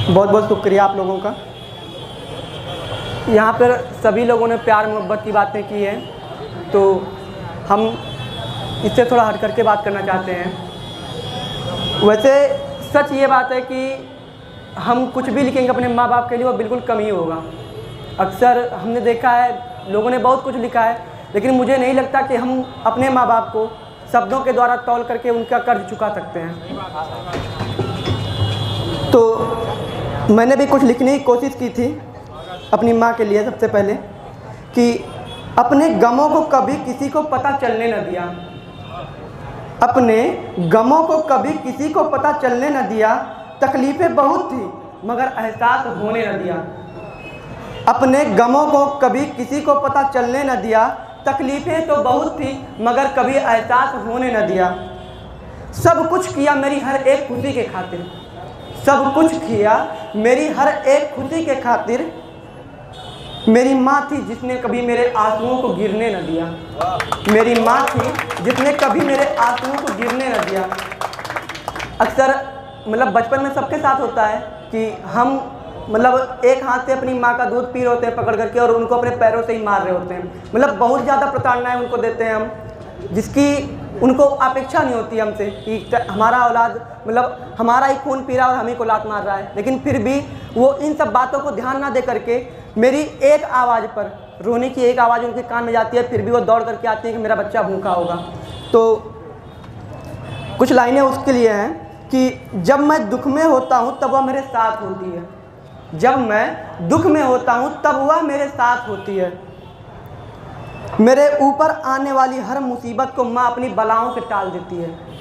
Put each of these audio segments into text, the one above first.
बहुत बहुत शुक्रिया आप लोगों का। यहाँ पर सभी लोगों ने प्यार मोहब्बत की बातें की हैं, तो हम इससे थोड़ा हट करके बात करना चाहते हैं। वैसे सच ये बात है कि हम कुछ भी लिखेंगे अपने माँ बाप के लिए वो बिल्कुल कम ही होगा। अक्सर हमने देखा है लोगों ने बहुत कुछ लिखा है, लेकिन मुझे नहीं लगता कि हम अपने माँ बाप को शब्दों के द्वारा तौल करके उनका कर्ज चुका सकते हैं। तो मैंने भी कुछ लिखने की कोशिश की थी अपनी माँ के लिए। सबसे पहले कि अपने गमों को कभी किसी को पता चलने न दिया, अपने गमों को कभी किसी को पता चलने न दिया, तकलीफ़ें बहुत थी मगर एहसास होने न दिया। अपने गमों को कभी किसी को पता चलने न दिया, तकलीफ़ें तो बहुत थी मगर कभी एहसास होने न दिया। सब कुछ किया मेरी हर एक खुशी के खातिर, सब कुछ किया मेरी हर एक खुशी के खातिर। मेरी माँ थी जिसने कभी मेरे आंसुओं को गिरने न दिया, मेरी माँ थी जिसने कभी मेरे आंसुओं को गिरने न दिया। अक्सर मतलब बचपन में सबके साथ होता है कि हम मतलब एक हाथ से अपनी माँ का दूध पी रहे होते हैं पकड़ करके और उनको अपने पैरों से ही मार रहे होते हैं। मतलब बहुत ज़्यादा प्रताड़नाएं उनको देते हैं हम, जिसकी उनको अपेक्षा नहीं होती हमसे कि हमारा औलाद मतलब हमारा ही खून पी रहा है और हम ही को लात मार रहा है। लेकिन फिर भी वो इन सब बातों को ध्यान ना दे करके मेरी एक आवाज़ पर, रोने की एक आवाज़ उनके कान में जाती है, फिर भी वो दौड़ करके आती है कि मेरा बच्चा भूखा होगा। तो कुछ लाइनें उसके लिए हैं कि जब मैं दुख में होता हूँ तब वह मेरे साथ होती है, जब मैं दुख में होता हूँ तब वह मेरे साथ होती है। मेरे ऊपर आने वाली हर मुसीबत को माँ अपनी बलाओं से टाल देती है।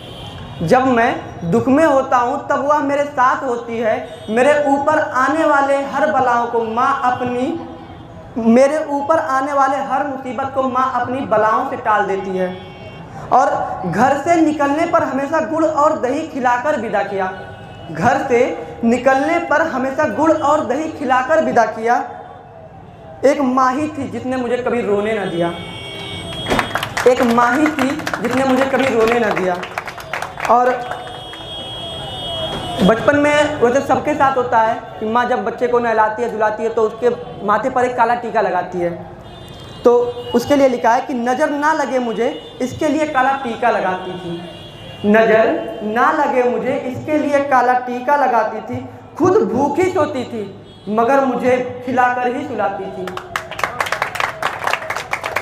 जब मैं दुख में होता हूँ तब वह मेरे साथ होती है। मेरे ऊपर आने वाले हर बलाओं को माँ अपनी मेरे ऊपर आने वाले हर मुसीबत को माँ अपनी बलाओं से टाल देती है। और घर से निकलने पर हमेशा गुड़ और दही खिलाकर विदा किया, घर से निकलने पर हमेशा गुड़ और दही खिलाकर विदा किया। एक माँ ही थी जिसने मुझे कभी रोने न दिया, एक माँ ही थी जिसने मुझे कभी रोने न दिया। और बचपन में वैसे सबके साथ होता है कि माँ जब बच्चे को नहलाती है धुलाती है तो उसके माथे पर एक काला टीका लगाती है। तो उसके लिए लिखा है कि नज़र ना लगे मुझे इसके लिए काला टीका लगाती थी, नज़र ना लगे मुझे इसके लिए काला टीका लगाती थी। खुद भूखी सोती थी मगर मुझे खिलाकर ही सुलाती थी।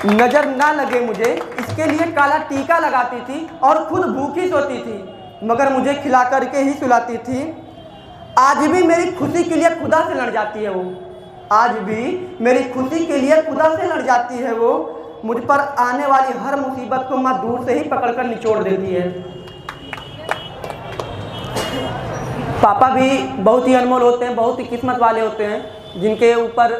नज़र ना लगे मुझे इसके लिए काला टीका लगाती थी और खुद भूखी सोती थी मगर मुझे खिला करके ही सुलाती थी। आज भी मेरी खुशी के लिए खुदा से लड़ जाती है वो, आज भी मेरी खुशी के लिए खुदा से लड़ जाती है वो। मुझ पर आने वाली हर मुसीबत को माँ दूर से ही पकड़कर निचोड़ देती है। पापा भी बहुत ही अनमोल होते हैं, बहुत ही किस्मत वाले होते हैं जिनके ऊपर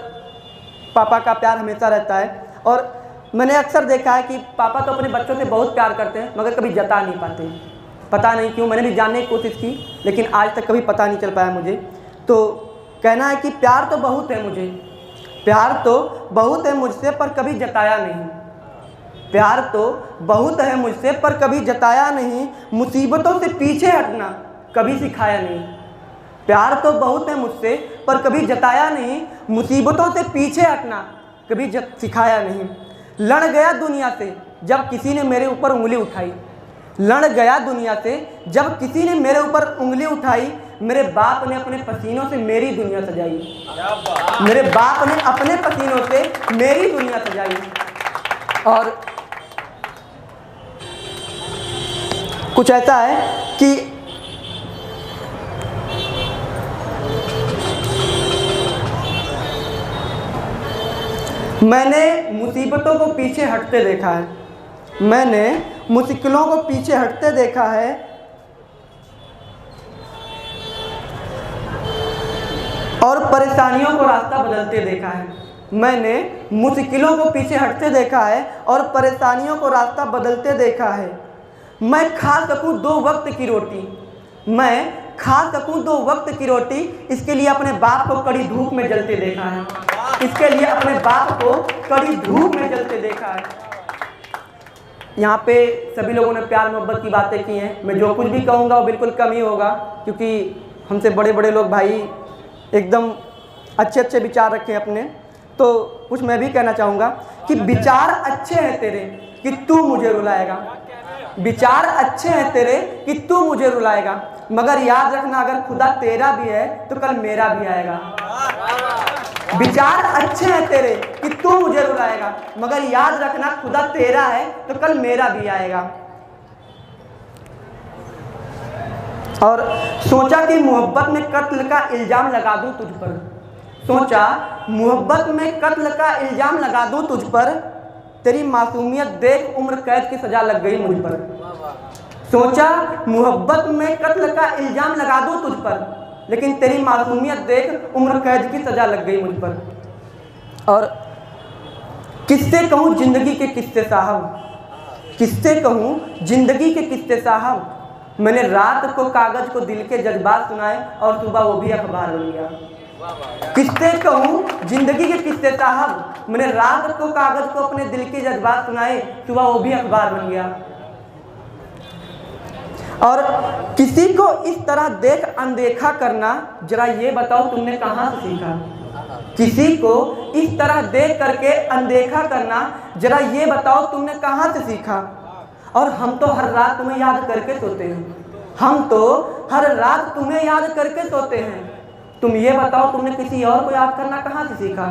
पापा का प्यार हमेशा रहता है। और मैंने अक्सर देखा है कि पापा तो अपने बच्चों से बहुत प्यार करते हैं मगर कभी जता नहीं पाते, पता नहीं क्यों। मैंने भी जानने की कोशिश की लेकिन आज तक कभी पता नहीं चल पाया मुझे। तो कहना है कि प्यार तो बहुत है मुझे, प्यार तो बहुत है मुझसे पर कभी जताया नहीं, प्यार तो बहुत है मुझसे पर कभी जताया नहीं। मुसीबतों से पीछे हटना कभी सिखाया नहीं, प्यार तो बहुत है मुझसे पर कभी जताया नहीं। मुसीबतों से पीछे हटना कभी सिखाया नहीं। लड़ गया दुनिया से जब किसी ने मेरे ऊपर उंगली उठाई, लड़ गया दुनिया से जब किसी ने मेरे ऊपर उंगली उठाई। मेरे बाप ने अपने पसीनों से मेरी दुनिया सजाई, मेरे बाप ने अपने पसीनों से मेरी दुनिया सजाई। और कुछ ऐसा है कि मैंने मुसीबतों को पीछे हटते देखा है, मैंने मुश्किलों को पीछे हटते देखा है। और परेशानियों को रास्ता बदलते देखा है, मैंने मुश्किलों को पीछे हटते देखा है और परेशानियों को रास्ता बदलते देखा है। मैं खा सकूं 2 वक्त की रोटी, मैं खा सकूं 2 वक्त की रोटी, इसके लिए अपने बाप को कड़ी धूप में जलते देखा है, इसके लिए अपने बाप को कड़ी धूप में जलते देखा है। यहाँ पे सभी लोगों ने प्यार मोहब्बत की बातें की हैं। मैं जो कुछ भी कहूँगा वो बिल्कुल कम ही होगा क्योंकि हमसे बड़े बड़े लोग भाई एकदम अच्छे अच्छे विचार रखे अपने, तो कुछ मैं भी कहना चाहूँगा कि विचार अच्छे हैं तेरे कि तू मुझे रुलाएगा, विचार अच्छे हैं तेरे कि तू मुझे रुलाएगा, मगर याद रखना अगर खुदा तेरा भी है तो कल मेरा भी आएगा। विचार अच्छे हैं तेरे कि तू मुझे रुलाएगा, मगर याद रखना खुदा तेरा है तो कल मेरा भी आएगा। और सोचा कि मोहब्बत में कत्ल का इल्ज़ाम लगा दूं तुझ पर, सोचा मोहब्बत में कत्ल का इल्ज़ाम लगा दूं तुझ पर, तेरी मासूमियत देख उम्र कैद की सज़ा लग गई मुझ पर। सोचा मोहब्बत में कत्ल का इल्ज़ाम लगा दूं तुझ पर, लेकिन तेरी मासूमियत देख उम्र कैद की सज़ा लग गई मुझ पर। और किससे कहूँ ज़िंदगी के किस्से साहब, किससे कहूँ ज़िंदगी के किस्से साहब, मैंने रात को कागज़ को दिल के जज्बात सुनाए और सुबह वो भी अखबार बन गया। किससे कहूँ ज़िंदगी के किस्से साहब, मैंने रात को कागज़ को अपने दिल के जज्बात सुनाए, सुबह वो भी अखबार बन गया। और किसी को इस तरह देख अनदेखा करना, जरा ये बताओ तुमने कहाँ से सीखा। किसी को इस तरह देख करके अनदेखा करना, जरा ये बताओ तुमने कहाँ से सीखा। और हम तो हर रात तुम्हें याद करके सोते हैं, हम तो हर रात तुम्हें याद करके सोते हैं, तुम ये बताओ तुमने किसी और को याद करना कहाँ से सीखा।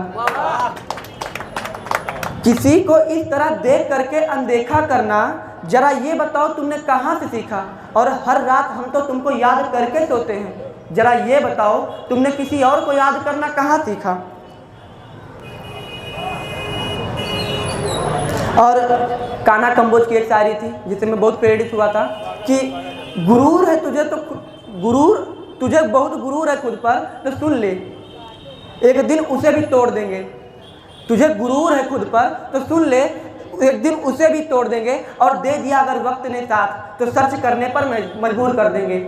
किसी को इस तरह देख करके अनदेखा करना, जरा ये बताओ तुमने कहाँ से सीखा। और हर रात हम तो तुमको याद करके सोते हैं, जरा ये बताओ तुमने किसी और को याद करना कहाँ सीखा। और कान्हा कंबोज की एक शायरी थी जिससे मैं बहुत प्रेरित हुआ था कि गुरूर है तुझे तो गुरूर, तुझे बहुत गुरूर है खुद पर तो सुन ले, एक दिन उसे भी तोड़ देंगे। तुझे गुरूर है खुद पर तो सुन ले, एक दिन उसे भी तोड़ देंगे। और दे दिया अगर वक्त ने साथ तो सर्च करने पर मजबूर कर देंगे।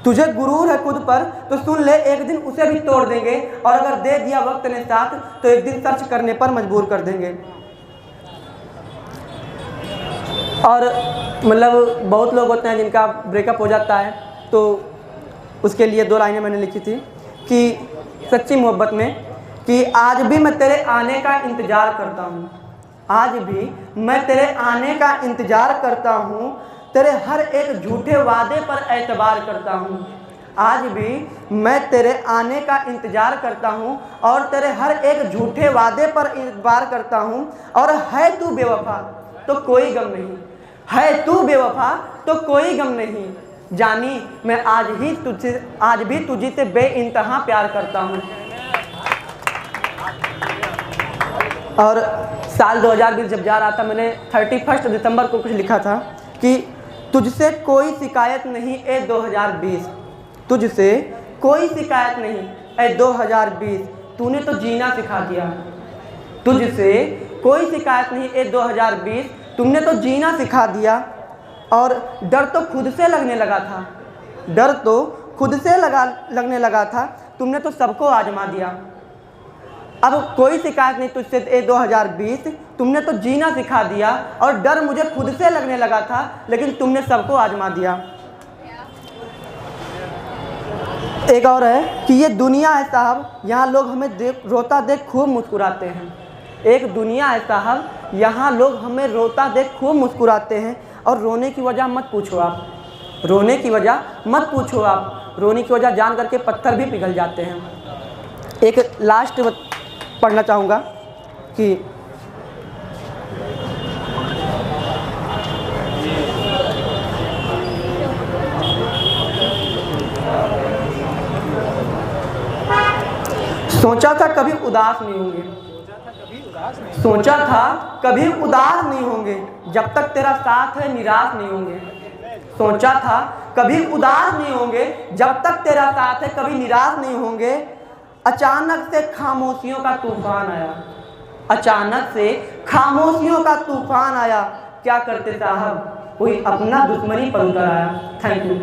तुझे गुरूर है खुद पर तो सुन ले, एक दिन उसे भी तोड़ देंगे। और अगर दे दिया वक्त ने साथ तो एक दिन सर्च करने पर मजबूर कर देंगे। और मतलब बहुत लोग होते हैं जिनका ब्रेकअप हो जाता है, तो उसके लिए 2 लाइनें मैंने लिखी थी कि सच्ची मोहब्बत में कि आज भी मैं तेरे आने का इंतज़ार करता हूँ, आज भी मैं तेरे आने का इंतज़ार करता हूँ, तेरे हर एक झूठे वादे पर एतबार करता हूँ। आज भी मैं तेरे आने का इंतज़ार करता हूँ और तेरे हर एक झूठे वादे पर एतबार करता हूँ। और है तू बेवफा तो कोई गम नहीं, है तू बेवफा तो कोई गम नहीं, जानी मैं आज भी तुझे से बेइंतहा प्यार करता हूँ। और साल 2020 जब जा रहा था, मैंने 31 दिसंबर को कुछ लिखा था कि तुझसे कोई शिकायत नहीं ए 2020, तुझसे कोई शिकायत नहीं ए 2020, तूने तो जीना सिखा दिया। तुझसे कोई शिकायत नहीं ए 2020, तुमने तो जीना सिखा दिया। और डर तो खुद से लगने लगा था, डर तो खुद से लगने लगा था, तुमने तो सबको आजमा दिया। अब कोई शिकायत नहीं तुझसे ए 2020, तुमने तो जीना सिखा दिया। और डर मुझे खुद से लगने लगा था, लेकिन तुमने सबको आजमा दिया। एक और है कि ये दुनिया है साहब, यहाँ लोग हमें रोता देख खूब मुस्कुराते हैं। एक दुनिया है साहब, यहाँ लोग हमें रोता देख खूब मुस्कुराते हैं। और रोने की वजह मत पूछो आप, रोने की वजह मत पूछो आप, रोने की वजह जान करके पत्थर भी पिघल जाते हैं। एक लास्ट पढ़ना चाहूँगा कि सोचा था कभी उदास नहीं होंगे, सोचा था कभी उदास नहीं होंगे, जब तक तेरा साथ है निराश नहीं होंगे। सोचा था कभी उदास नहीं होंगे, जब तक तेरा साथ है कभी निराश नहीं होंगे। अचानक से खामोशियों का तूफान आया, अचानक से खामोशियों का तूफान आया, क्या करते साहब कोई अपना दुश्मनी पर उतर आया। Thank you.